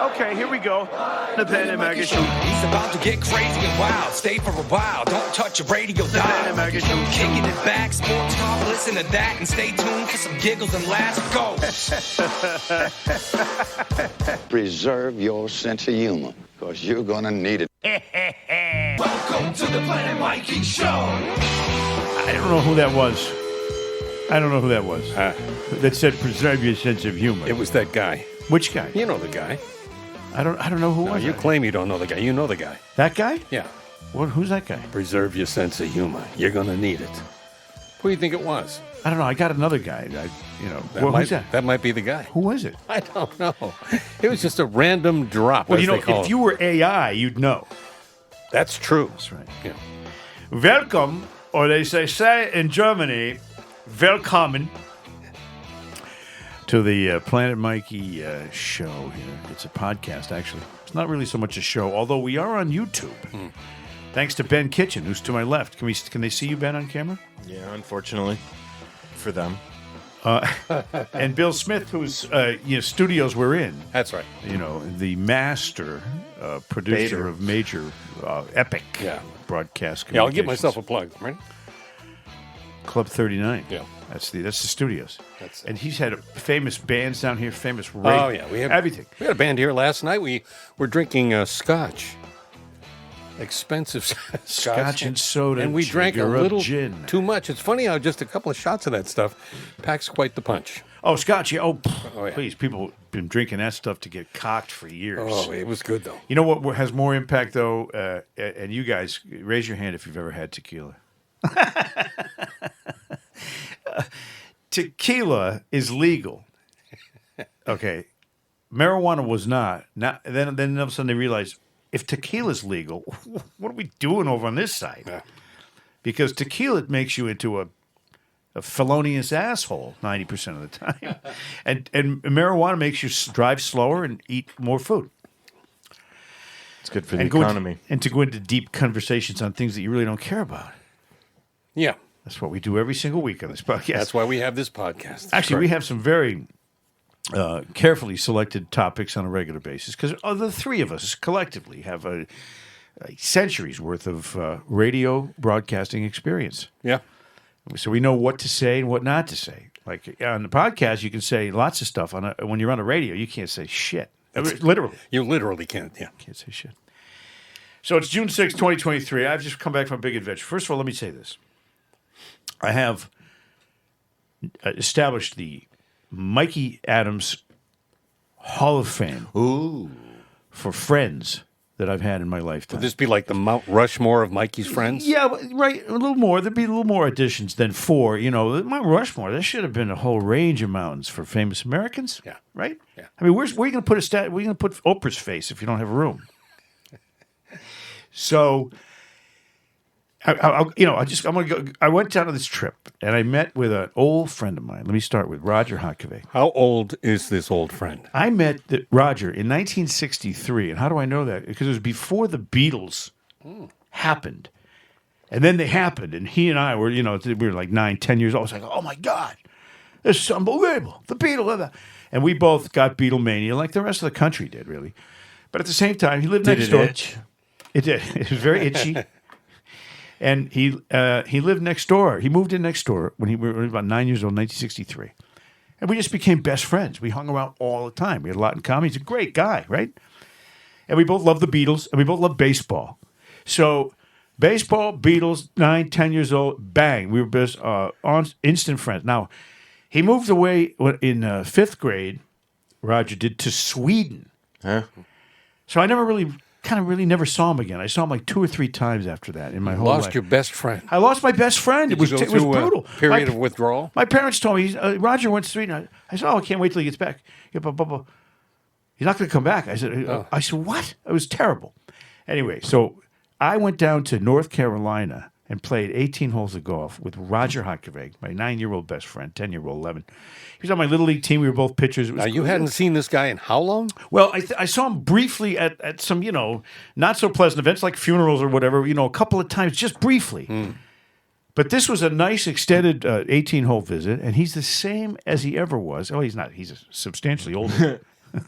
Okay, here we go. The Pen and Maggie Show. He's about to get crazy and wild. Stay for a while. Don't touch your radio dial. Pen and Maggie Show. Kicking it back, sports talk. Listen to that and stay tuned for some giggles and laughs. Go. Preserve your sense of humor, because you're going to need it. Welcome to the Planet Mikey Show. I don't know who that was. That said, preserve your sense of humor. It was that guy. Which guy? You know the guy. I don't know who was You it. claim you don't know the guy. You know the guy. That guy? Yeah. Who's that guy? Preserve your sense of humor. You're going to need it. Who do you think it was? I don't know. I got another guy. Who's that? That might be the guy. Who was it? I don't know. It was just a random drop. Well, as they call if it. you were AI, you'd know. That's true. That's right. Yeah. Welcome, or they say in Germany, willkommen to the Planet Mikey show here. It's a podcast, actually. It's not really so much a show, although we are on YouTube. Thanks to Ben Kitchen, who's to my left. Can they see you, Ben, on camera? Yeah, unfortunately for them. And Bill Smith, whose studios we're in. That's right. The master producer Bader. of major epic broadcast Yeah, I'll give communications. myself a plug, right? Club 39. Yeah. That's the studios. That's it. And he's had famous bands down here, famous radio. Oh, yeah. We have everything. We had a band here last night. We were drinking scotch. Expensive Scotch and soda. And we drank a jigger of little gin. too much. It's funny how just a couple of shots of that stuff packs quite the punch. Oh, Scotch. Yeah. Oh, yeah. Please. People have been drinking that stuff to get cocked for years. Oh, it was good, though. You know what has more impact, though? And you guys, raise your hand if you've ever had tequila. Tequila is legal. Okay. Marijuana was not. Then all of a sudden they realized, if tequila's legal, what are we doing over on this side? Yeah. Because tequila makes you into a felonious asshole 90% of the time. and marijuana makes you drive slower and eat more food. It's good for the And economy. and to go into deep conversations on things that you really don't care about. Yeah. That's what we do every single week on this podcast. That's why we have this podcast. Actually, we have some very carefully selected topics on a regular basis because the three of us collectively have a century's worth of radio broadcasting experience. Yeah. So we know what to say and what not to say. Like on the podcast, you can say lots of stuff. When you're on a radio, you can't say shit. Literally. You literally can't, yeah. Can't say shit. So it's June 6, 2023. I've just come back from a big adventure. First of all, let me say this. I have established the Mikey Adams Hall of Fame for friends that I've had in my lifetime. Would this be like the Mount Rushmore of Mikey's friends? Yeah, right. A little more. There'd be a little more additions than four. Mount Rushmore. There should have been a whole range of mountains for famous Americans. Yeah. Right. Yeah. I mean, where are you going to put where are you going to put Oprah's face if you don't have room? So, I went down to this trip and I met with an old friend of mine. Let me start with Roger Hockavay. How old is this old friend? I met Roger in 1963, and how do I know that? Because it was before the Beatles happened, and then they happened, and he and I were, we were like 9, 10 years old. I was like, oh my God, this is unbelievable. The Beatles, and we both got Beatlemania, like the rest of the country did, really. But at the same time, he lived next door. Itch? It did. It was very itchy. And he lived next door. He moved in next door when he was about 9 years old, 1963. And we just became best friends. We hung around all the time. We had a lot in common. He's a great guy, right? And we both loved the Beatles, and we both loved baseball. So baseball, Beatles, 9, 10 years old, bang. We were best instant friends. Now, he moved away in fifth grade, Roger did, to Sweden. Huh? So I never saw him again. I saw him like 2 or 3 times after that in my whole life. Lost your best friend. I lost my best friend. It was Did you go it was through brutal. a period of withdrawal? My parents told me Roger went to Sweden. I said, "Oh, I can't wait till he gets back." Yeah, but he's not going to come back. I said, "What?" It was terrible. Anyway, so I went down to North Carolina and played 18 holes of golf with Roger Hockavay, my 9-year-old best friend, 10-year-old, 11. He was on my little league team. We were both pitchers. It was Now, you hadn't seen this guy in how long? Well, I saw him briefly at some, not so pleasant events like funerals or whatever, a couple of times, just briefly. But this was a nice extended 18-hole visit, and he's the same as he ever was. Oh, he's not. He's substantially older.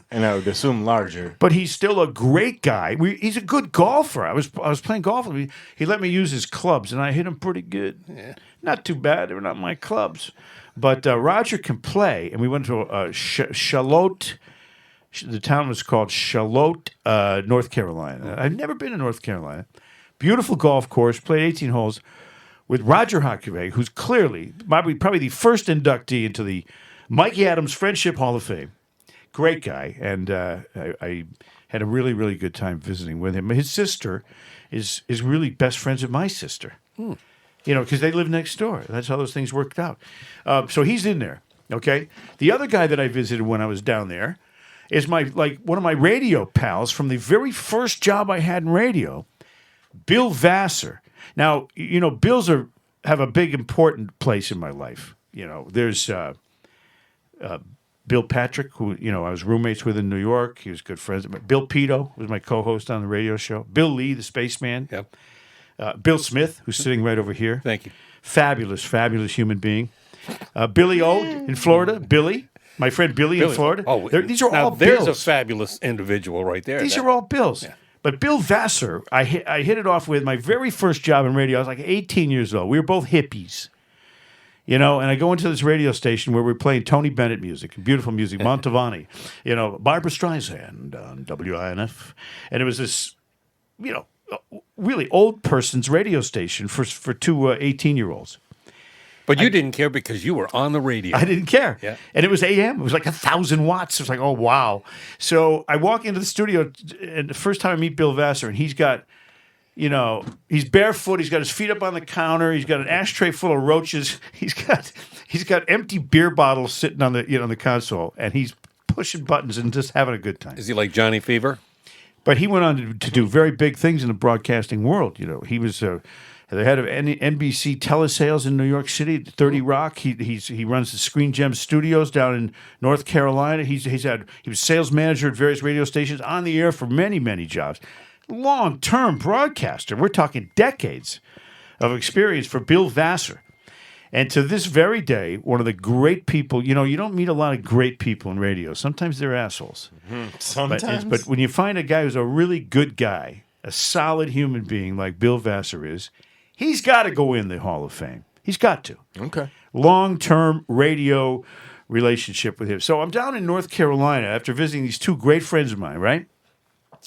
And I would assume larger. But he's still a great guy. He's a good golfer. I was playing golf with him. He let me use his clubs, and I hit them pretty good. Yeah. Not too bad. They were not my clubs. But Roger can play, and we went to Charlotte. The town was called Charlotte, North Carolina. I've never been to North Carolina. Beautiful golf course. Played 18 holes with Roger Hockey, who's clearly probably the first inductee into the Mikey Adams Friendship Hall of Fame. Great guy, and I had a really, really good time visiting with him. His sister is really best friends with my sister. Because they live next door. That's how those things worked out. So he's in there. Okay. The other guy that I visited when I was down there is one of my radio pals from the very first job I had in radio, Bill Vassar. Now, Bills have a big important place in my life. There's Bill Patrick, who I was roommates with in New York. He was good friends. Bill Pito was my co-host on the radio show. Bill Lee, the spaceman. Yep. Bill Smith, who's sitting right over here. Thank you. Fabulous, fabulous human being. Billy O in Florida. Billy, my friend Billy in Florida. Oh, these are now all there's Bills. a fabulous individual right there. These are all Bills. Yeah. But Bill Vassar, I hit it off with my very first job in radio. I was like 18 years old. We were both hippies. And I go into this radio station where we're playing Tony Bennett music, beautiful music, Montavani, Barbra Streisand on WINF. And it was this, really old person's radio station for two 18-year-olds. But you didn't care because you were on the radio. I didn't care. Yeah. And it was AM. It was like 1,000 watts. It was like, oh, wow. So I walk into the studio, and the first time I meet Bill Vassar, and he's got, he's barefoot. He's got his feet up on the counter. He's got an ashtray full of roaches. He's got empty beer bottles sitting on the on the console, and he's pushing buttons and just having a good time. Is he like Johnny Fever? But he went on to do very big things in the broadcasting world. He was the head of NBC telesales in New York City, 30 Rock. He runs the Screen Gem Studios down in North Carolina. He was sales manager at various radio stations, on the air for many, many jobs. Long-term broadcaster. We're talking decades of experience for Bill Vassar. And to this very day, one of the great people, you don't meet a lot of great people in radio. Sometimes they're assholes. Sometimes. But when you find a guy who's a really good guy, a solid human being like Bill Vassar is, he's got to go in the Hall of Fame. He's got to. Okay. Long-term radio relationship with him. So I'm down in North Carolina after visiting these two great friends of mine, right?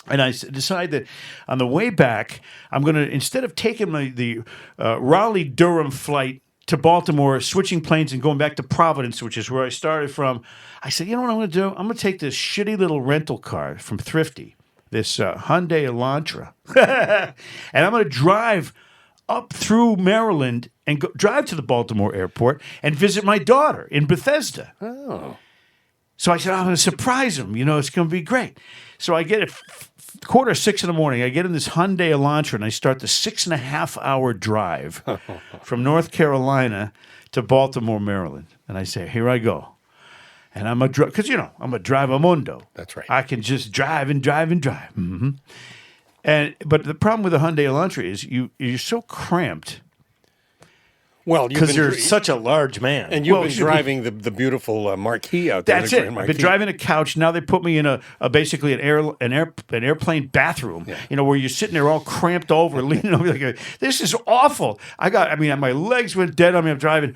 And I decide that on the way back, I'm going to, instead of taking the Raleigh-Durham flight to Baltimore, switching planes and going back to Providence, which is where I started from, I said, you know what I'm going to do? I'm going to take this shitty little rental car from Thrifty, this Hyundai Elantra, and I'm going to drive up through Maryland and drive to the Baltimore airport and visit my daughter in Bethesda. Oh. So I said, I'm going to surprise him. It's going to be great. So I get at 5:45 in the morning. I get in this Hyundai Elantra, and I start the 6.5-hour drive from North Carolina to Baltimore, Maryland. And I say, here I go. And I'm because, I'm a drivamundo. That's right. I can just drive and drive and drive. Mm-hmm. But the problem with the Hyundai Elantra is you're so cramped. Well, because you're such a large man. And you've been driving the beautiful Marquis out there. That's it. I've been driving a couch. Now they put me in basically an airplane bathroom. Yeah. Where you're sitting there all cramped over, leaning over. This is awful. My legs went dead on me. I'm driving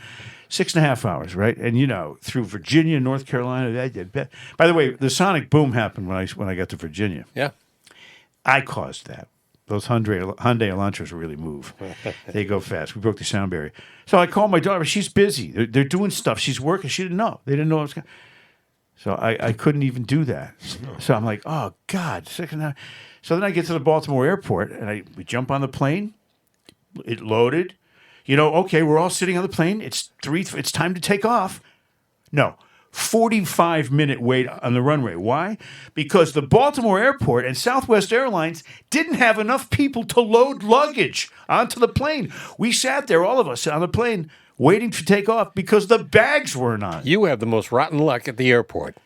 6.5 hours, right? And through Virginia, North Carolina. By the way, the sonic boom happened when I got to Virginia. Yeah. I caused that. Those Hyundai Elantras really move. They go fast. We broke the sound barrier. So I called my daughter. She's busy. They're doing stuff. She's working. She didn't know. They didn't know I was going. So I couldn't even do that. So I'm like, oh, God. So then I get to the Baltimore airport, and we jump on the plane. It loaded. Okay, we're all sitting on the plane. It's time to take off. No. 45-minute wait on the runway. Why? Because the Baltimore airport and Southwest Airlines didn't have enough people to load luggage onto the plane. We sat there, all of us, on the plane, waiting to take off because the bags weren't on. You have the most rotten luck at the airport.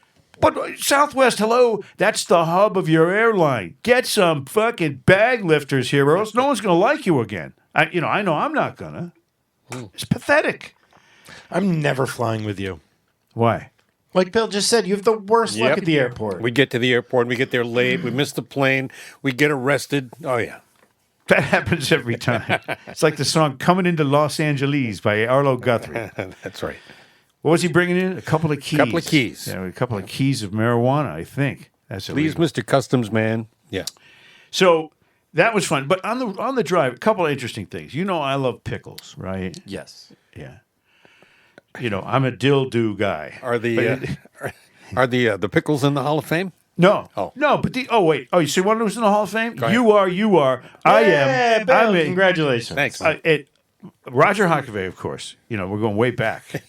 But Southwest, hello, that's the hub of your airline. Get some fucking bag lifters here, or else no one's going to like you again. I know I'm not going to. It's pathetic. I'm never flying with you. Why? Like Bill just said, you have the worst luck Yep. at the airport. We get to the airport, we get there late, we miss the plane, we get arrested. Oh, yeah. That happens every time. It's like the song "Coming into Los Angeles" by Arlo Guthrie. That's right. What was he bringing in? A couple of keys. Couple of keys. Yeah, a couple of keys of marijuana, I think. That's Please, illegal. Mr. Customs Man. Yeah. So that was fun. But on the drive, a couple of interesting things. You know, I love pickles, right? Yes. Yeah. You know, I'm a dill-do guy. Are the pickles in the Hall of Fame? No. Oh. No, but wait. Oh, you see one who's in the Hall of Fame? ahead. You are. I Yeah, am. Bill, I'm a- congratulations. Thanks. man. Roger Hockavay, of course. You know, we're going way back.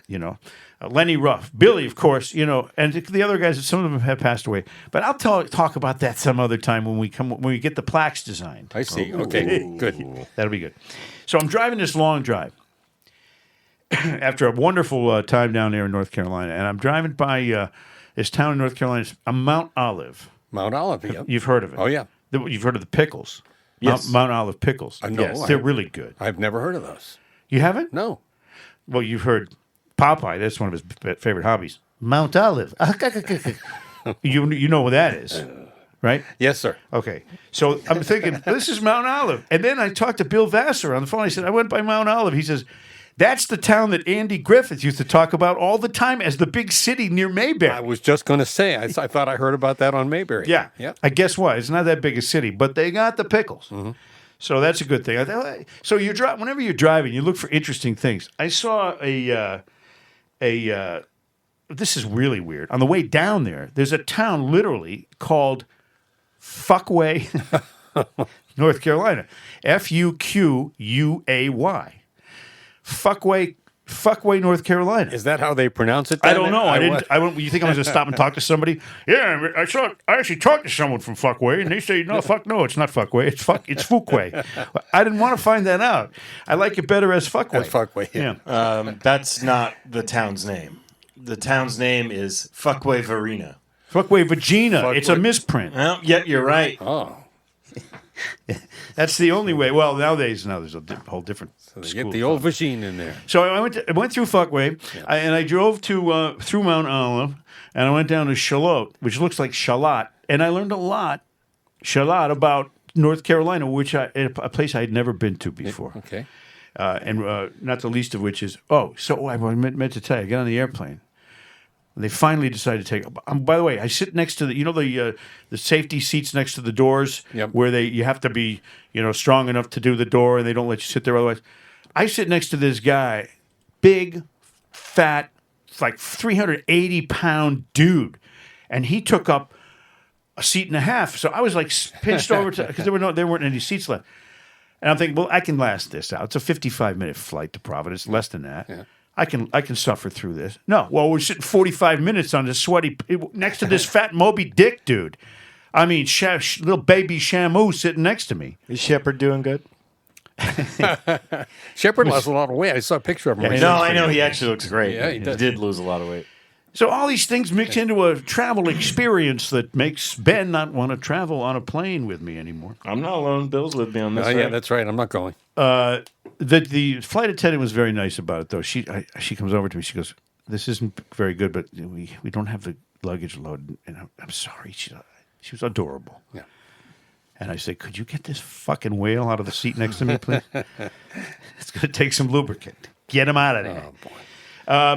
You know, Lenny Ruff, Billy, of course. You know, and the other guys. Some of them have passed away. But I'll talk about that some other time when we get the plaques designed. I see. Okay, good. That'll be good. So I'm driving this long drive after a wonderful time down there in North Carolina, and I'm driving by this town in North Carolina, Mount Olive. Mount Olive. Yep. You've heard of it? Oh, yeah. You've heard of the pickles? Yes. Mount Olive pickles. I know. Yes, they're really good. I've never heard of those. You haven't? No. Well, you've heard Popeye. That's one of his favorite hobbies. Mount Olive. You know what that is, right? Yes, sir. Okay. So I'm thinking, this is Mount Olive. And then I talked to Bill Vassar on the phone. I said, I went by Mount Olive. He says, that's the town that Andy Griffith used to talk about all the time as the big city near Mayberry. I was just going to say, I thought I heard about that on Mayberry. Yeah. Yep. I guess what? It's not that big a city, but they got the pickles. Mm-hmm. So that's a good thing. So whenever you're driving, you look for interesting things. I saw this is really weird. On the way down there's a town literally called Fuckway, North Carolina. Fuquay. Fuckway, North Carolina. Is that how they pronounce it? I down don't there? know. I didn't. You think I'm going to stop and talk to somebody? Yeah, I actually talked to someone from Fuckway, and they say, no, it's not Fuckway. It's Fuquay. I didn't want to find that out. I like it better as Fuckway. As Fuquay, yeah. That's not the town's name. The town's name is Fuckway Varina. Fuckway Vagina. Fuckway. It's a misprint. Well, yeah, you're right. Oh. That's the only way. Well, nowadays, there's a whole different. They school get the old machine in there. So I went through Fuckway, and I drove to through Mount Olive, and I went down to Charlotte, which looks like Charlotte, and I learned a lot about North Carolina, a place I had never been to before. Okay. And not the least of which is I meant to tell you, I got on the airplane. They finally decided to take. By the way, I sit next to the safety seats next to the doors, Yep. where you have to be strong enough to do the door, and they don't let you sit there otherwise. I sit next to this guy, big, fat, like 380-pound dude, and he took up a seat and a half. So I was like pinched over because there weren't any seats left, and I'm thinking, well, I can last this out. It's a 55-minute flight to Providence, less than that. Yeah. I can suffer through this. No, well, we're sitting 45 minutes on this sweaty next to this fat Moby Dick dude. I mean, little baby Shamu sitting next to me. Is Shepard doing good? Shepard lost a lot of weight. I saw a picture of him. Yeah, No, I know he actually looks great. Yeah, he does. did lose a lot of weight. So all these things mix into a travel experience that makes Ben not want to travel on a plane with me anymore. I'm not alone. Bill's with me on this. Oh, yeah, right? that's right. I'm not going. The flight attendant was very nice about it, though. She comes over to me. She goes, "This isn't very good, but we don't have the luggage loaded." And I'm sorry. She was adorable. Yeah. And I said, "Could you get this fucking whale out of the seat next to me, please? It's going to take some lubricant. Get him out of there." Oh,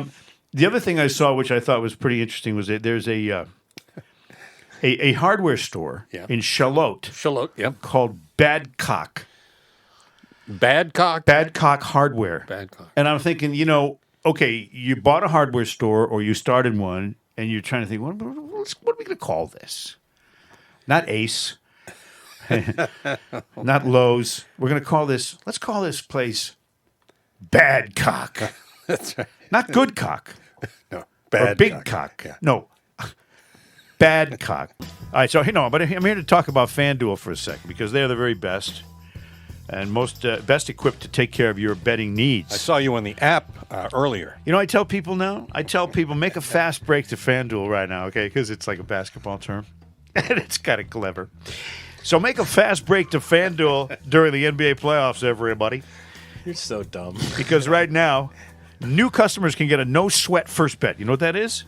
boy. The other thing I saw, which I thought was pretty interesting, was that there's a hardware store in Charlotte Yep. called Badcock. Badcock? Badcock Hardware. Badcock. And I'm thinking, okay, you bought a hardware store or you started one, and you're trying to think, what are we going to call this? Not Ace. Not Lowe's. We're going to let's call this place Badcock. That's right. Not Good Cock. No. Or Bad Big Cock. Yeah. No. Bad Cock. All right, so but I'm here to talk about FanDuel for a second because they're the very best and most best equipped to take care of your betting needs. I saw you on the app earlier. I tell people make a fast break to FanDuel right now, okay? Because it's like a basketball term. And it's kind of clever. So make a fast break to FanDuel during the NBA playoffs, everybody. You're so dumb. Because right now, new customers can get a no-sweat first bet. You know what that is?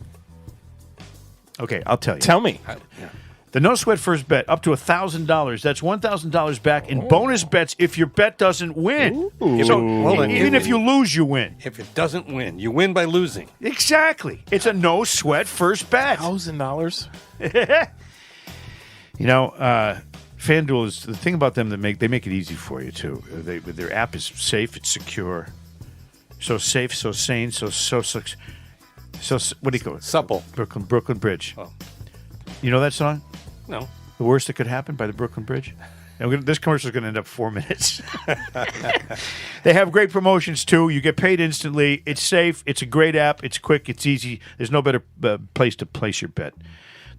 Okay, I'll tell you. Tell me. The no sweat first bet up to $1,000. That's $1,000 back in bonus bets if your bet doesn't win. So Hold on. even if you lose, you win. If it doesn't win, you win by losing. Exactly. It's a no sweat first bet. $1,000. You know, FanDuel is the thing about them that they make it easy for you too. Their app is safe, it's secure, so safe, so sane, so what do you call it? Supple. Brooklyn Bridge. Oh. You know that song? No. The Worst That Could Happen by the Brooklyn Bridge. This commercial is going to end up 4 minutes. They have great promotions too. You get paid instantly. It's safe. It's a great app. It's quick. It's easy. There's no better place to place your bet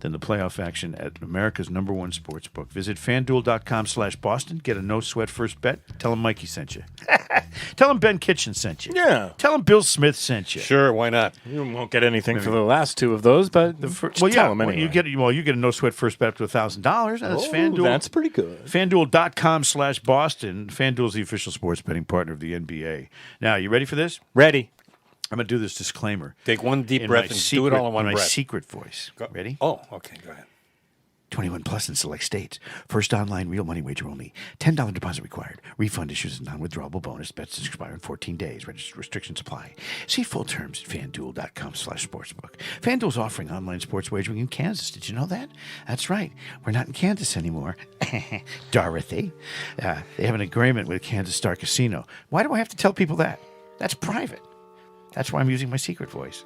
than the playoff action at America's #1 sports book. Visit FanDuel.com/Boston. Get a no-sweat first bet. Tell them Mikey sent you. Tell them Ben Kitchen sent you. Yeah. Tell them Bill Smith sent you. Sure, why not? You won't get anything for the last two of those, but tell them anyway. You get a no-sweat first bet up to $1,000. That's FanDuel. That's pretty good. FanDuel.com/Boston. FanDuel's the official sports betting partner of the NBA. Now, you ready for this? Ready. I'm going to do this disclaimer. Take one deep breath and do it all in one my breath. secret voice. Ready? Oh, okay, go ahead. 21 plus in select states. First online real money wager only. $10 deposit required. Refund issues as non-withdrawable bonus. Bets expire in 14 days. Restrictions apply. See full terms at FanDuel.com/sportsbook. FanDuel's offering online sports wagering in Kansas. Did you know that? That's right. We're not in Kansas anymore. Dorothy. They have an agreement with Kansas Star Casino. Why do I have to tell people that? That's private. That's why I'm using my secret voice.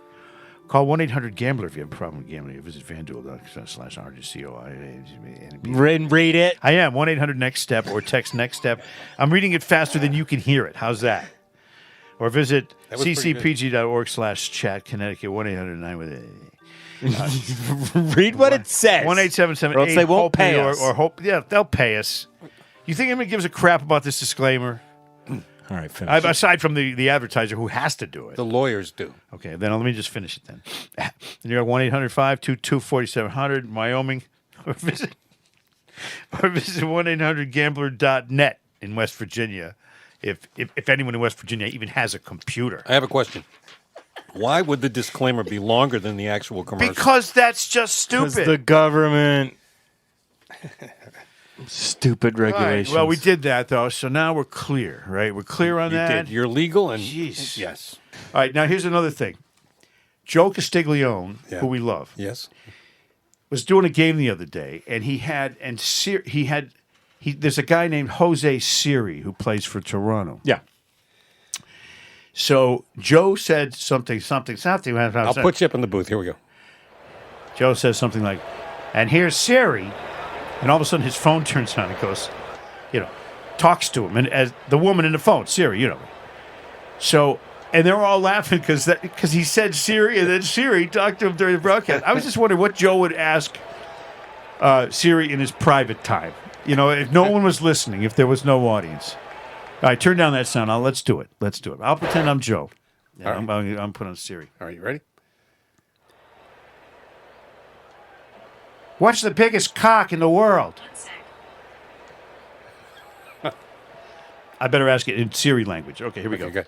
Call 1-800-GAMBLER if you have a problem with gambling. Visit FanDuel.com/RGCOI. Read it. I am. 1-800-NEXT-STEP or text NEXT STEP. I'm reading it faster than you can hear it. How's that? Or visit ccpg.org/chat, Connecticut, 1-800-9 with it. Read what it says. 1-877-8 Or else they won't pay us. Or hope. Yeah, they'll pay us. You think anyone gives a crap about this disclaimer? All right, finish. Aside from the advertiser who has to do it. The lawyers do. Okay, then let me just finish it then. Then you got 1-800-522-4700, Wyoming. Or visit 1-800-GAMBLER.net in West Virginia. If anyone in West Virginia even has a computer. I have a question. Why would the disclaimer be longer than the actual commercial? Because that's just Because stupid. the government. Stupid All right, regulations. well, we did that, though, so now we're clear, right? We're clear on You that. did. You're legal and Jeez. yes. All right, now here's another thing. Joe Castiglione, Yeah. who we love, Yes. was doing a game the other day, and there's a guy named Jose Siri who plays for Toronto. Yeah. So Joe said something. I'll put you up in the booth. Here we go. Joe says something like, and here's Siri. And all of a sudden his phone turns on and goes, talks to him. And as the woman in the phone, Siri, So, and they're all laughing because he said Siri and then Siri talked to him during the broadcast. I was just wondering what Joe would ask Siri in his private time. If no one was listening, if there was no audience. All right, turn down that sound. Let's do it. I'll pretend I'm Joe. Yeah, All right. I'm putting on Siri. All right, you ready? What's the biggest cock in the world? I better ask it in Siri language. Okay, here we go. Okay.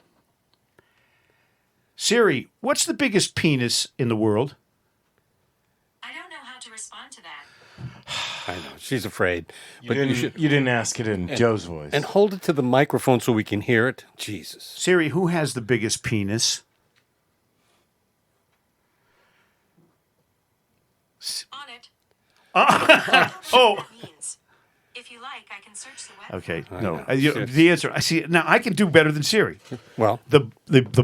Siri, what's the biggest penis in the world? I don't know how to respond to that. I know. She's afraid. You But didn't, you didn't ask it in Joe's voice. And hold it to the microphone so we can hear it. Jesus. Siri, who has the biggest penis? On it. Oh. Means. If you like, I can search the web. Okay, I no. know. The answer, I see. Now, I can do better than Siri. Well, The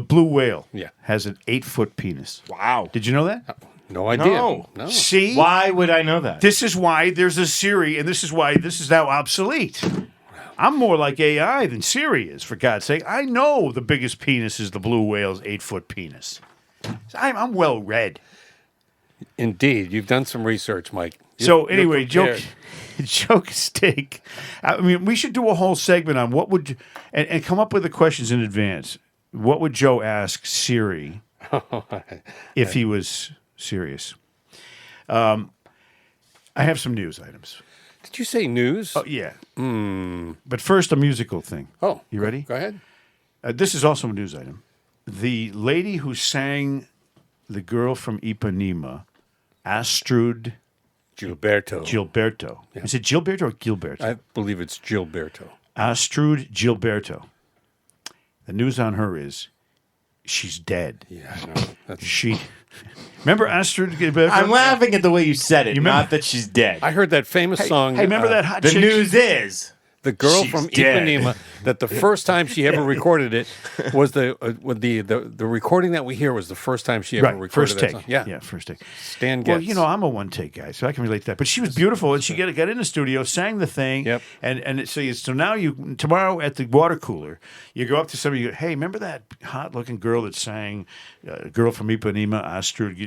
blue whale Yeah. has an 8-foot penis. Wow. Did you know that? no idea. No. See? Why would I know that? This is why there's a Siri, and this is why this is now obsolete. I'm more like AI than Siri is, for God's sake. I know the biggest penis is the blue whale's 8-foot penis. I'm well read. Indeed. You've done some research, Mike. So anyway, prepared. joke steak. I mean, we should do a whole segment on what would and come up with the questions in advance. What would Joe ask Siri if he was serious? I have some news items. Did you say news? Oh yeah. But first, a musical thing. Oh, You ready? Go ahead. This is also a news item. The lady who sang "The Girl from Ipanema" Astrud Gilberto. Yeah. Is it Gilberto or Gilberto? I believe it's Gilberto. Astrud Gilberto. The news on her is she's dead. Yeah, I know. She. Remember Astrud Gilberto? I'm laughing at the way you said it, You remember- not that she's dead. I heard that famous song. Hey, remember that hot the chick? news is The girl she's from dead. Ipanema, that the first time she ever recorded it was the recording that we hear was the first time she ever Right, recorded first that take. song. Yeah, First take. Stan Well, Getz. you know, I'm a one-take guy, so I can relate to that. But she was beautiful, and she got in the studio, sang the thing, Yep. so now tomorrow at the water cooler, you go up to somebody, you go, hey, remember that hot-looking girl that sang, girl from Ipanema, Astrud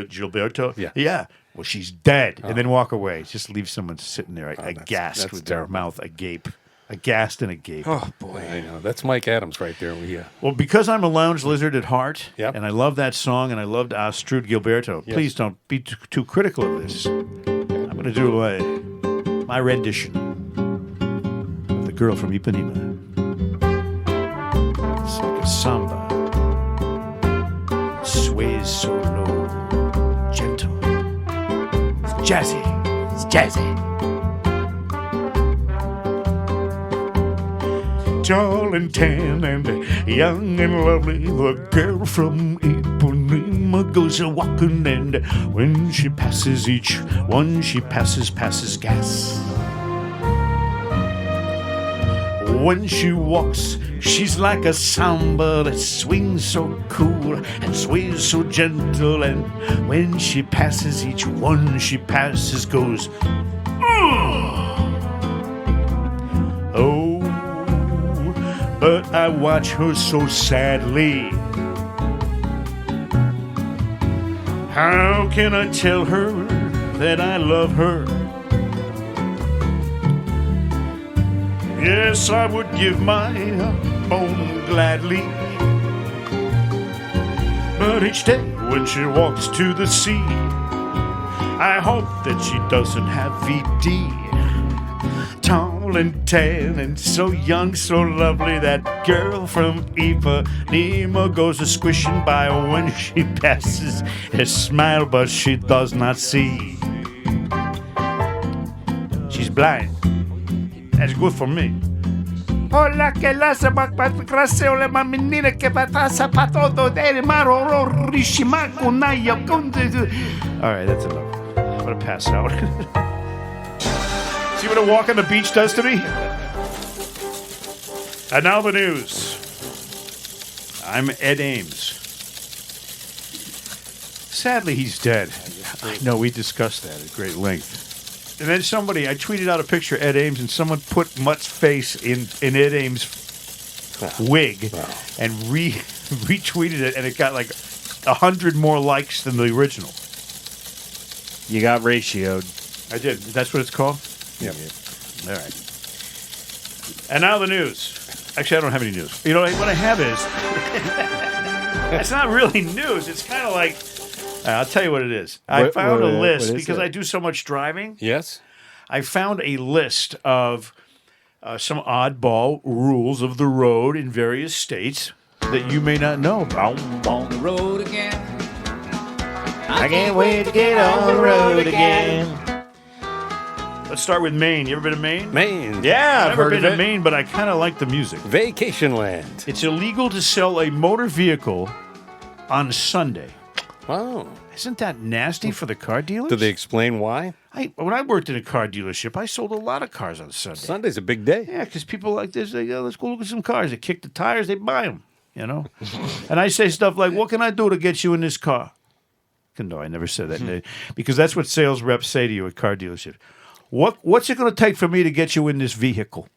Gilberto? Yeah. Well, she's dead, and then walk away. Just leave someone sitting there aghast that's with terrible. their mouth agape. Aghast and agape. Oh boy, I know that's Mike Adams right there. Well, because I'm a lounge lizard at heart, Yep. and I love that song, and I loved Astrud Gilberto, please don't be too critical of this. I'm going to do my rendition of The Girl from Ipanema. It's like a samba. It sways so low, gentle. It's jazzy. It's jazzy. Tall and tan and young and lovely, the girl from Ipanema goes a walking, and when she passes each one, she passes gas. When she walks, she's like a samba that swings so cool and sways so gentle, and when she passes each one, she passes goes. Oh. But I watch her so sadly. How can I tell her that I love her? Yes, I would give my bone gladly. But each day when she walks to the sea, I hope that she doesn't have VD. Tall and tan and so young, so lovely, that girl from Ipanema goes a squishing by when she passes. A smile, but she does not see. She's blind. That's good for me. Hola, que la graseo le menina que patasa patodo del maro rishimaku nayo. All right, that's enough. I'm gonna pass out. See what a walk on the beach does to me? And now the news. I'm Ed Ames. Sadly, he's dead. I know, we discussed that at great length. And then I tweeted out a picture of Ed Ames, and someone put Mutt's face in Ed Ames' wig and retweeted it, and it got like 100 more likes than the original. you got ratioed. I did. That's what it's called? Yep. All right. And now the news. Actually, I don't have any news. You know, what I have is... it's not really news. It's kind of like... I'll tell you what it is. I found a list, because I do so much driving. Yes. I found a list of some oddball rules of the road in various states that you may not know about. On the road again. I can't wait to get on the road again. Let's start with Maine. You ever been to Maine? Maine. Yeah, I've I've never heard been of to it. Maine, but I kind of like the music. Vacation land. It's illegal to sell a motor vehicle on Sunday. Wow. Isn't that nasty for the car dealers? Did they explain why? When I worked in a car dealership, I sold a lot of cars on Sunday. Sunday's a big day. Yeah, because people like this, they go, let's go look at some cars. They kick the tires, they buy them, you know? And I say stuff like, what can I do to get you in this car? No, I never said that. Because that's what sales reps say to you at car dealerships. What's it going to take for me to get you in this vehicle?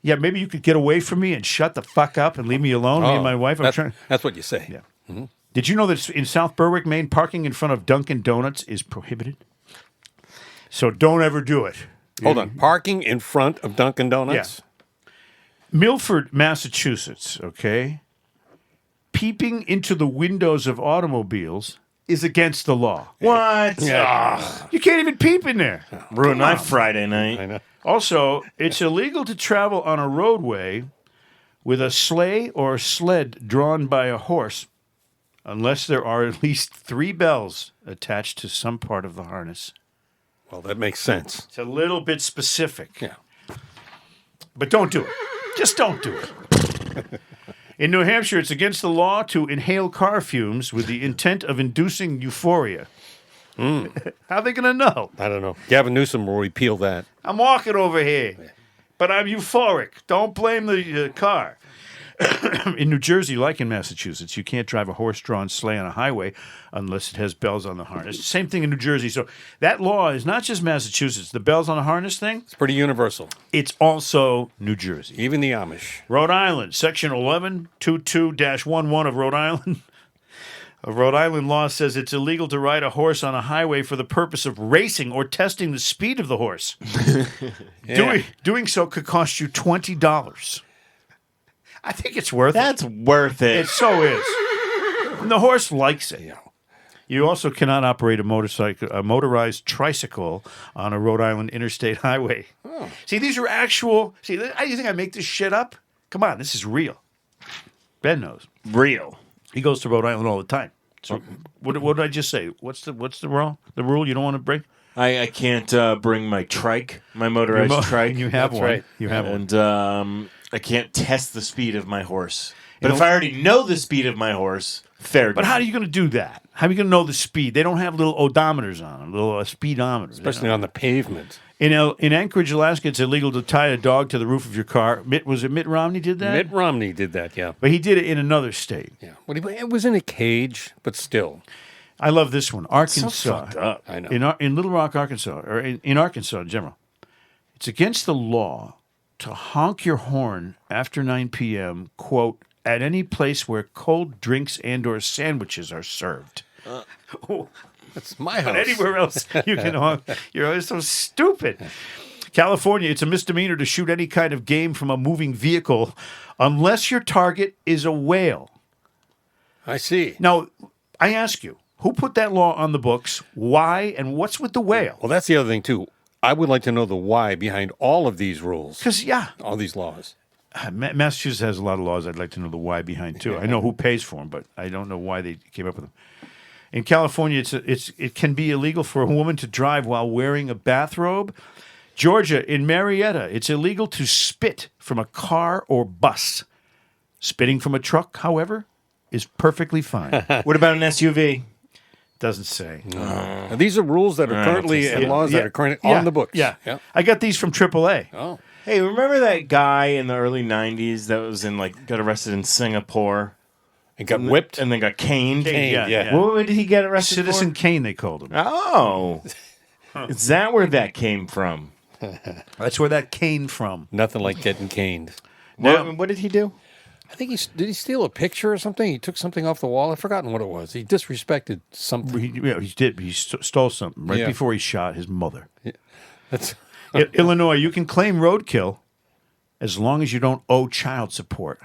Yeah, maybe you could get away from me and shut the fuck up and leave me alone, me and my wife. That's what you say. Yeah. Mm-hmm. Did you know that in South Berwick, Maine, parking in front of Dunkin' Donuts is prohibited? So don't ever do it. Hold on. Parking in front of Dunkin' Donuts? Yeah. Milford, Massachusetts, okay? Peeping into the windows of automobiles is against the law. What? You can't even peep in there. Ruined my Friday night. I know. Also, it's illegal to travel on a roadway with a sleigh or sled drawn by a horse unless there are at least 3 bells attached to some part of the harness. Well, that makes sense. It's a little bit specific. Yeah. But don't do it. Just don't do it. In New Hampshire, it's against the law to inhale car fumes with the intent of inducing euphoria. How are they going to know? I don't know. Gavin Newsom will repeal that. I'm walking over here, but I'm euphoric. Don't blame the car. In New Jersey, like in Massachusetts, you can't drive a horse-drawn sleigh on a highway unless it has bells on the harness. Same thing in New Jersey. So that law is not just Massachusetts. The bells on the harness thing, It's pretty universal. it's also New Jersey. Even the Amish. Rhode Island, Section 1122-11 of Rhode Island. A Rhode Island law says it's illegal to ride a horse on a highway for the purpose of racing or testing the speed of the horse. Doing so could cost you $20. I think it's worth it. That's worth it. It so is. And the horse likes it. You also cannot operate a motorized tricycle on a Rhode Island interstate highway. See, these are actual. See, you think I make this shit up? Come on, this is real. Ben knows. Real. He goes to Rhode Island all the time. So, what did I just say? What's the rule? The rule you don't want to break? I can't bring my trike, my motorized trike. You have That's one. right. You have one. And I can't test the speed of my horse. But if I already know the speed of my horse, fair But game. how are you going to do that? How are you going to know the speed? They don't have little odometers on them, little speedometers. Especially on the pavement. In Anchorage, Alaska, it's illegal to tie a dog to the roof of your car. Was it Mitt Romney did that? Mitt Romney did that, yeah. But he did it in another state. Yeah. It was in a cage, but still. I love this one. Arkansas. fucked up. I know. In Little Rock, Arkansas, or in Arkansas in general. It's against the law to honk your horn after 9 p.m., quote, at any place where cold drinks and or sandwiches are served. That's my house. But anywhere else you can honk. You're so stupid. California, it's a misdemeanor to shoot any kind of game from a moving vehicle unless your target is a whale. I see. Now, I ask you, who put that law on the books? Why? And what's with the whale? Well, that's the other thing, too. I would like to know the why behind all of these rules, Because, all these laws. Massachusetts has a lot of laws. I'd like to know the why behind, too. I know who pays for them, but I don't know why they came up with them. In California, it can be illegal for a woman to drive while wearing a bathrobe. Georgia, in Marietta, it's illegal to spit from a car or bus. Spitting from a truck, however, is perfectly fine. What about an SUV? Doesn't say. Now, these are rules that are currently and laws that are currently Yeah, on the books. Yeah. I got these from AAA. Oh. Hey, remember that guy in the early 90s that was got arrested in Singapore? And got whipped. And then got caned? Caned, yeah. What did he get arrested Citizen for? Kane, they called him. Oh. Is that where that came from? That's where that came from. Nothing like getting caned. What did he do? I think did he steal a picture or something? He took something off the wall. I've forgotten what it was. He disrespected something. He did. He stole something right Yeah. before he shot his mother. That's Illinois, you can claim roadkill as long as you don't owe child support.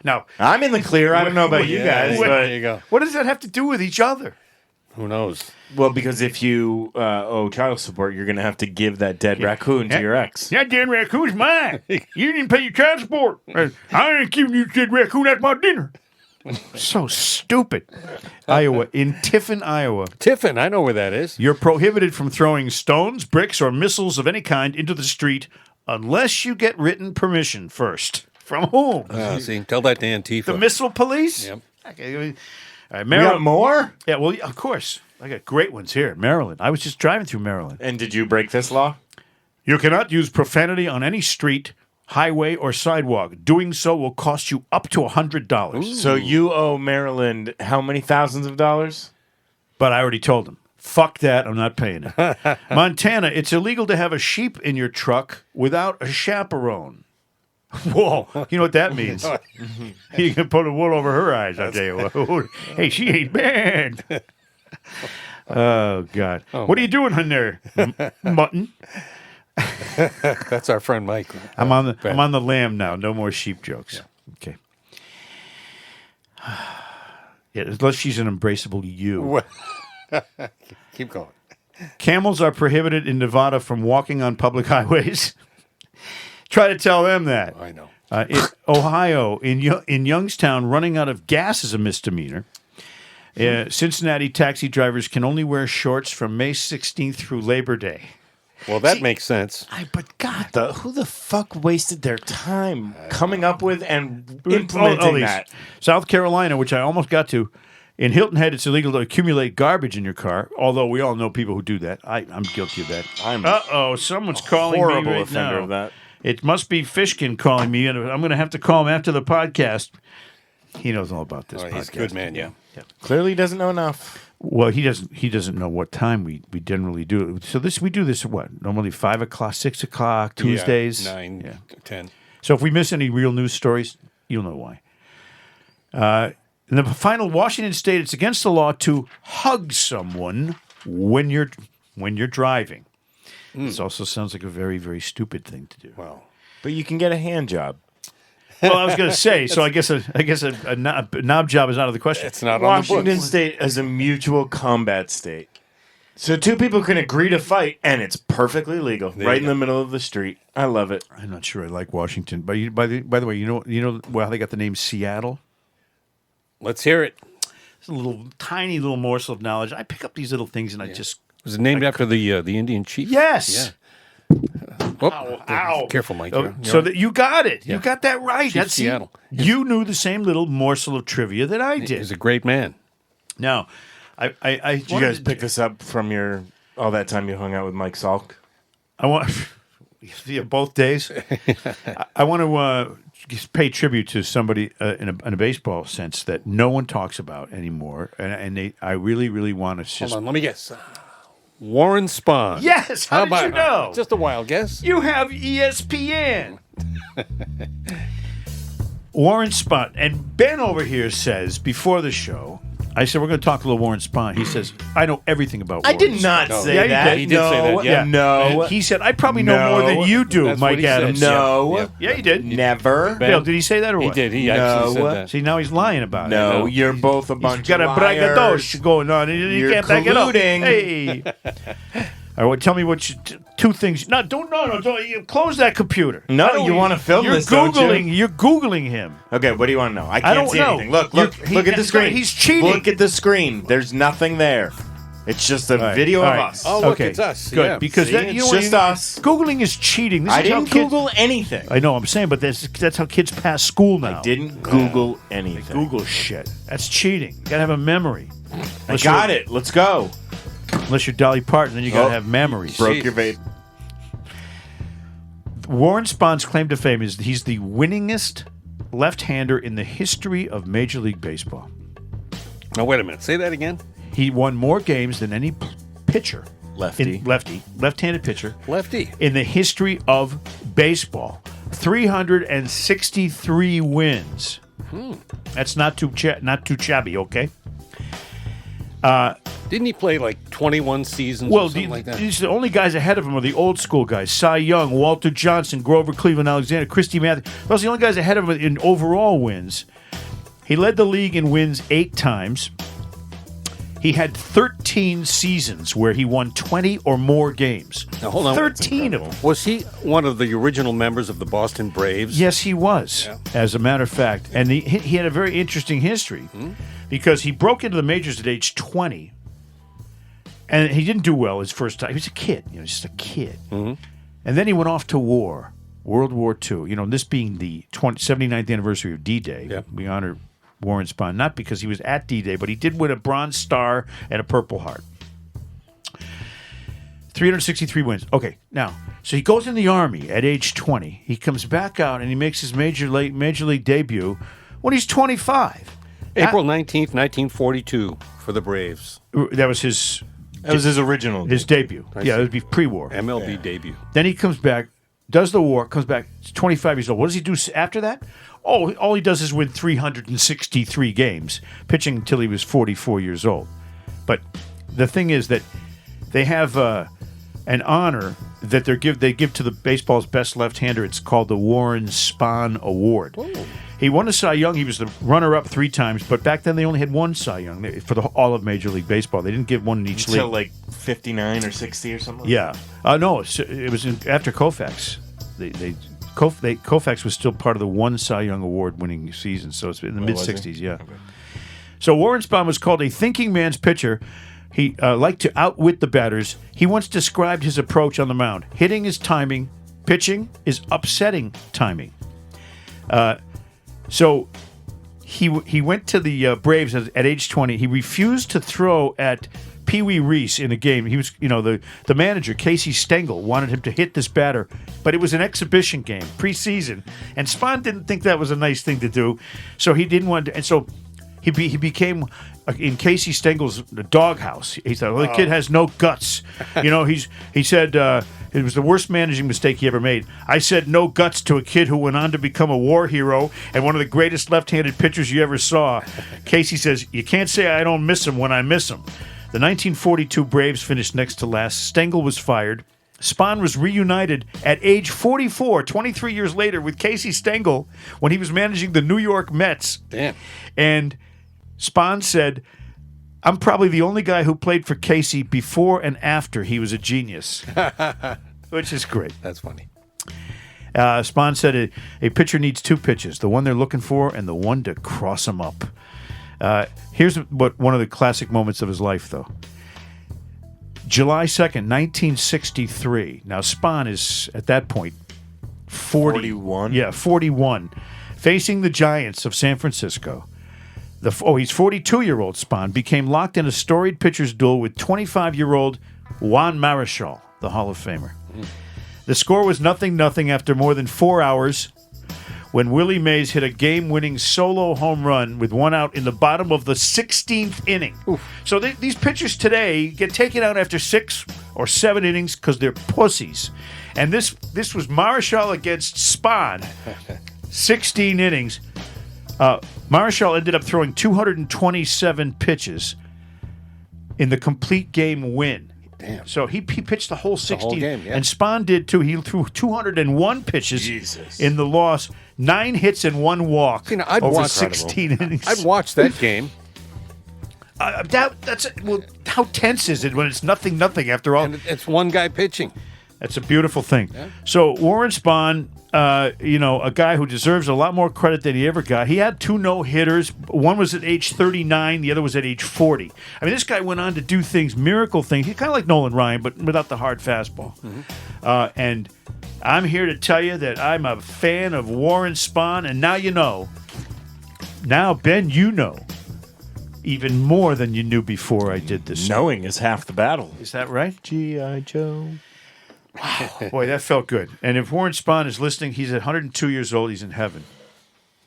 Now, I'm in the clear. I don't know about you guys. there But, you go. what does that have to do with each other? Who knows? well, because if you owe child support, you're going to have to give that dead raccoon to your ex. That dead raccoon's mine. You didn't pay your child support. I ain't giving you dead raccoon at my dinner. So stupid. Iowa, in Tiffin, Iowa, Tiffin, I know where that is. you're prohibited from throwing stones, bricks, or missiles of any kind into the street unless you get written permission first. From whom? See, tell that to Antifa. The missile police? Yep. Okay. All right, You got Maryland. more? Yeah, well, of course. I got great ones here. Maryland. I was just driving through Maryland. And did you break this law? You cannot use profanity on any street, highway, or sidewalk. Doing so will cost you up to $100. So you owe Maryland how many thousands of dollars? But I already told him. Fuck that. I'm not paying it. Montana, it's illegal to have a sheep in your truck without a chaperone. Whoa. You know what that means? You can put a wool over her eyes, I'll tell you what. Hey, she ain't bad. Oh, God. What are you doing in there, mutton? That's our friend Mike. I'm on the lamb now. No more sheep jokes. Okay. Yeah, unless she's an embraceable ewe. Keep going. Camels are prohibited in Nevada from walking on public highways. Try to tell them that. I know. In Ohio, in Youngstown, running out of gas is a misdemeanor. Cincinnati taxi drivers can only wear shorts from May 16th through Labor Day. Well, that makes sense. But God, who the fuck wasted their time coming up with and All implementing these. that? South Carolina, which I almost got to. In Hilton Head, it's illegal to accumulate garbage in your car, although we all know people who do that. I'm guilty of that. I'm someone's calling me horrible right offender now. of that. It must be Fishkin calling me, and I'm going to have to call him after the podcast. He knows all about this podcast. He's a good man, yeah. Clearly doesn't know enough. Well, he doesn't know what time we generally do it. So we do this at what? Normally 5 o'clock, 6 o'clock, Tuesdays? 9, 10. So if we miss any real news stories, you'll know why. In the final, Washington State, it's against the law to hug someone when you're driving. This also sounds like a very, very stupid thing to do. Well, But you can get a hand job. Well, I was going to say, so I guess a knob job is out of the question. it's not on the Washington books. State is a mutual combat state. So two people can agree to fight, and it's perfectly legal, right in the middle of the street. I love it. I'm not sure I like Washington, but by the way, you know how they got the name Seattle? Let's hear it. It's a little tiny little morsel of knowledge. I pick up these little things and I just Was it named after the Indian chief? yes. Whoop. Ow. Careful, Mike. Oh, You're- so that you got it. You Yeah. got that right. Chief Seattle. You knew the same little morsel of trivia that I did. He's a great man. Now, I Did you guys pick this up from all that time you hung out with Mike Salk? I want yeah, both days. I want to just pay tribute to somebody in a baseball sense that no one talks about anymore, and I really, really want to just. Hold on, let me guess. Warren Spahn. Yes. How did about- you know? Just a wild guess. You have ESPN. Warren Spahn. And Ben over here says, before the show, I said, we're going to talk a little Warren Spahn. He says, I know everything about I Warren did Spahn. not No. say Yeah, you that. did. He did say that, yeah. No. And he said, I probably know more than No. you do, That's what Mike he said. Adams. No. Yeah. Yeah, he did. Never. Ben- Bill, did he say that or He what? did. He actually No. said that. See, now he's lying about it. No, you're both a bunch He's got a of liars. braggadocio going on. And you You're can't back it up. colluding. Hey. All right, well, tell me two things. No, don't. You close that computer. No, I don't- you wanna film you're this, don't you? Googling, You're Googling him. Okay, what do you want to know? I can't don't see know. anything. Look He- at the screen. he's cheating. Look at the screen. There's nothing there. It's just a right, video all of right. us. Oh, look, Okay, it's us. Good, Yeah. because See, that, it's you know, just us. Googling is cheating. This I is how didn't kids- Google anything. I know. I'm saying, but that's how kids pass school now. I didn't Google anything. Google shit. That's cheating. You gotta have a memory. I got it. Let's go. Unless you're Dolly Parton, then you gotta Oh. have memories. Broke your vape. Warren Spahn's claim to fame is he's the winningest left-hander in the history of Major League Baseball. Now, wait a minute. Say that again. He won more games than any pitcher, Lefty. left-handed pitcher, Lefty. in the history of baseball. 363 wins. That's not too shabby, okay? Didn't he play like 21 seasons Well, or something like that? the only guys ahead of him are the old school guys: Cy Young, Walter Johnson, Grover Cleveland Alexander, Christy Matthews. Those are the only guys ahead of him in overall wins. He led the league in wins 8 times. He had 13 seasons where he won 20 or more games. Now, hold on. 13 of them. Was he one of the original members of the Boston Braves? Yes, he was, as a matter of fact. And he had a very interesting history because he broke into the majors at age 20. And he didn't do well his first time. He was a kid, just a kid. And then he went off to war, World War II. This being the 79th anniversary of D-Day. Yep. We honor Warren Spahn, not because he was at D-Day, but he did win a Bronze Star and a Purple Heart. 363 wins. Okay, now, so he goes in the Army at age 20. He comes back out and he makes his major league debut when he's 25. April 19th, 1942 for the Braves. That was his original. debut. Yeah, it would be pre-war. MLB debut. Then he comes back, does the war, comes back, he's 25 years old. What does he do after that? Oh, all he does is win 363 games, pitching until he was 44 years old. But the thing is that they have an honor that they give to the baseball's best left-hander. It's called the Warren Spahn Award. Whoa. He won a Cy Young. He was the runner-up 3 times, but back then they only had one Cy Young for all of Major League Baseball. They didn't give one in each Until league. like 59 or 60 or something. Yeah. No, it was after Koufax. They Koufax was still part of the one Cy Young Award winning season, so it's in the mid was he? '60s. Yeah. Okay. So Warren Spahn was called a thinking man's pitcher. He liked to outwit the batters. He once described his approach on the mound: hitting is timing, pitching is upsetting timing. So he went to the Braves at age 20. He refused to throw at Pee Wee Reese in a game. He was, the manager, Casey Stengel, wanted him to hit this batter, but it was an exhibition game, preseason, and Spahn didn't think that was a nice thing to do, so he didn't want to, and so he became in Casey Stengel's doghouse. He thought, well, the kid has no guts. He said it was the worst managing mistake he ever made. I said no guts to a kid who went on to become a war hero and one of the greatest left-handed pitchers you ever saw. Casey says, you can't say I don't miss him when I miss him. The 1942 Braves finished next to last. Stengel was fired. Spahn was reunited at age 44, 23 years later, with Casey Stengel when he was managing the New York Mets. Damn. And Spahn said, I'm probably the only guy who played for Casey before and after he was a genius, which is great. That's funny. Spahn said a pitcher needs two pitches, the one they're looking for and the one to cross them up. Here's one of the classic moments of his life, though. July 2nd, 1963. Now, Spahn is, at that point, 41? Yeah, 41. Facing the Giants of San Francisco. He's 42-year-old Spahn became locked in a storied pitcher's duel with 25-year-old Juan Marichal, the Hall of Famer. The score was 0-0 after more than 4 hours when Willie Mays hit a game-winning solo home run with one out in the bottom of the 16th inning. Oof. So these pitchers today get taken out after 6 or 7 innings because they're pussies. And this was Marichal against Spahn, 16 innings. Marichal ended up throwing 227 pitches in the complete game win. Damn. So he pitched the whole 16. whole game, yeah. And Spahn did too. He threw 201 pitches in the loss, 9 hits and 1 walk over 16 innings. I'd watch that game. How tense is it when it's 0-0 after all? And it's one guy pitching. That's a beautiful thing. Yeah. So Warren Spahn, a guy who deserves a lot more credit than he ever got. He had 2 no-hitters. One was at age 39. The other was at age 40. I mean, this guy went on to do things, miracle things. He's kind of like Nolan Ryan, but without the hard fastball. Mm-hmm. And I'm here to tell you that I'm a fan of Warren Spahn, and now you know. Now, Ben, you know even more than you knew before I did this. Knowing is half the battle. Is that right? G.I. Joe. Wow. Boy, that felt good. And if Warren Spahn is listening, he's at 102 years old. He's in heaven.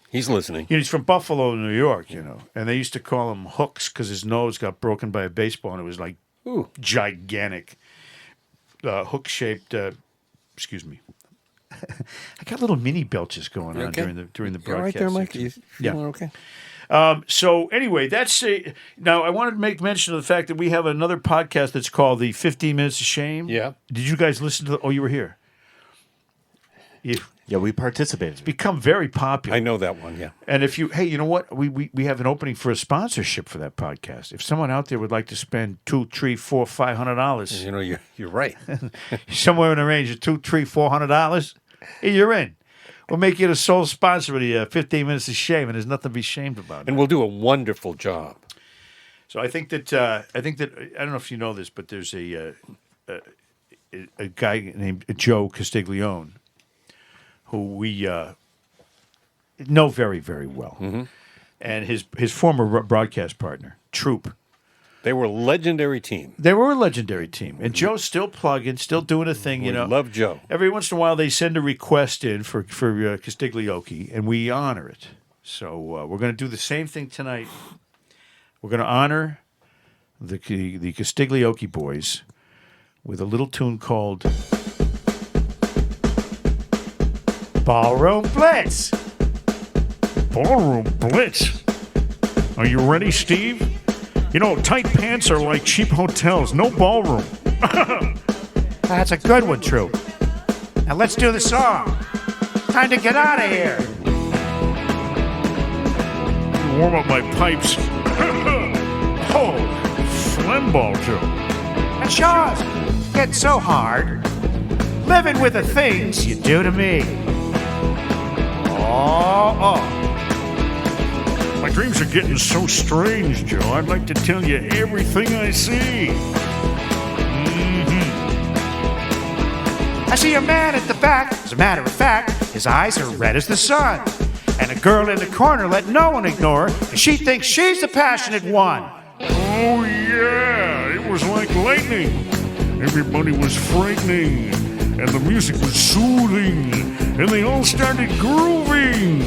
He's listening. He's from Buffalo, New York, and they used to call him Hooks because his nose got broken by a baseball, and it was like gigantic, hook-shaped. Excuse me. I got little mini belches going on during the broadcast. You're right there, Mike. You feeling okay? So anyway, now I wanted to make mention of the fact that we have another podcast that's called the 15 Minutes of Shame. Yeah. Did you guys listen to you were here. Yeah, we participated. It's become very popular. I know that one, yeah. And if you know what? We have an opening for a sponsorship for that podcast. If someone out there would like to spend $200, $300, $400, $500, you're right. somewhere in the range of $200, $300, $400, you're in. We'll make you the sole sponsor of the 15 Minutes of Shame, and there's nothing to be ashamed about. And we'll do a wonderful job. So I think that I don't know if you know this, but there's a guy named Joe Castiglione who we know very, very well, and his former broadcast partner, Troop. They were a legendary team. They were a legendary team. And Joe's still plugging, still doing a thing, We love Joe. Every once in a while, they send a request in for Castiglioke, and we honor it. So we're going to do the same thing tonight. We're going to honor the Castiglioke boys with a little tune called Ballroom Blitz. Ballroom Blitz. Are you ready, Steve? Tight pants are like cheap hotels. No ballroom. That's a good one, True. Now let's do the song. Time to get out of here. Warm up my pipes. Oh, phlegm ball, Joe. And Shaw's getting so hard. Living with the things you do to me. Oh. My dreams are getting so strange, Joe. I'd like to tell you everything I see. I see a man at the back. As a matter of fact, his eyes are red as the sun. And a girl in the corner let no one ignore her, 'cause she thinks she's the passionate one. Oh, yeah. It was like lightning. Everybody was frightening. And the music was soothing. And they all started grooving.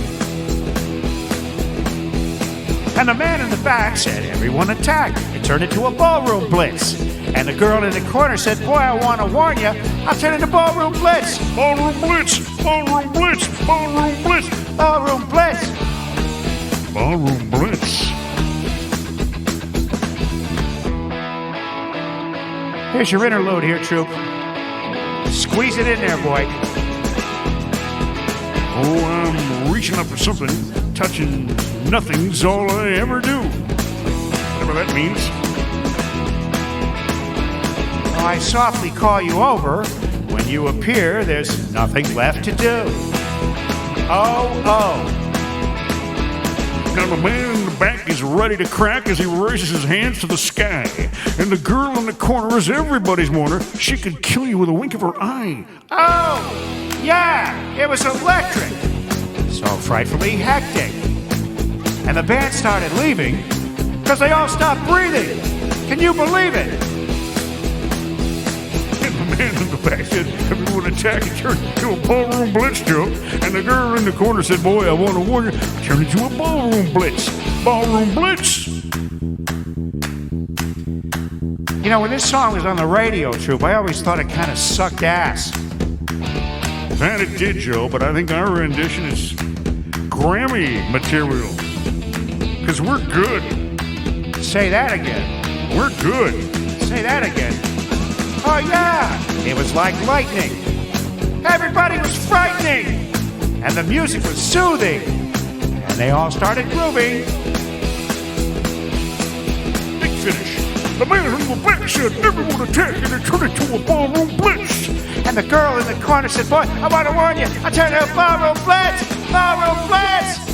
And the man in the back said, everyone attack. It turned into a ballroom blitz. And the girl in the corner said, boy, I want to warn you, I'll turn into ballroom blitz. Ballroom blitz, ballroom blitz, ballroom blitz, ballroom blitz. Ballroom blitz. Here's your interlude here, troop. Squeeze it in there, boy. Oh, I'm reaching up for something. Touching nothing's all I ever do. Whatever that means. I softly call you over. When you appear, there's nothing left to do. Oh. Now the man in the back is ready to crack as he raises his hands to the sky. And the girl in the corner is everybody's mourner. She could kill you with a wink of her eye. Oh, yeah, it was electric. So frightfully hectic. And the band started leaving because they all stopped breathing. Can you believe it? And the man in the back said, everyone attack and turn into a ballroom blitz, Joe. And the girl in the corner said, boy, I want to warn you, turn into a ballroom blitz. Ballroom blitz. You know, when this song was on the radio, Troop, I always thought it kind of sucked ass. That it did, Joe, but I think our rendition is Grammy material. Because we're good. Say that again. We're good. Say that again. Oh, yeah. It was like lightning. Everybody was frightening. And the music was soothing. And they all started grooving. Big finish. The man in the back said, everyone attack, and it turned into a ballroom blitz. And the girl in the corner said, boy, I want to warn you, I turned into a ballroom blitz. Ballroom blitz.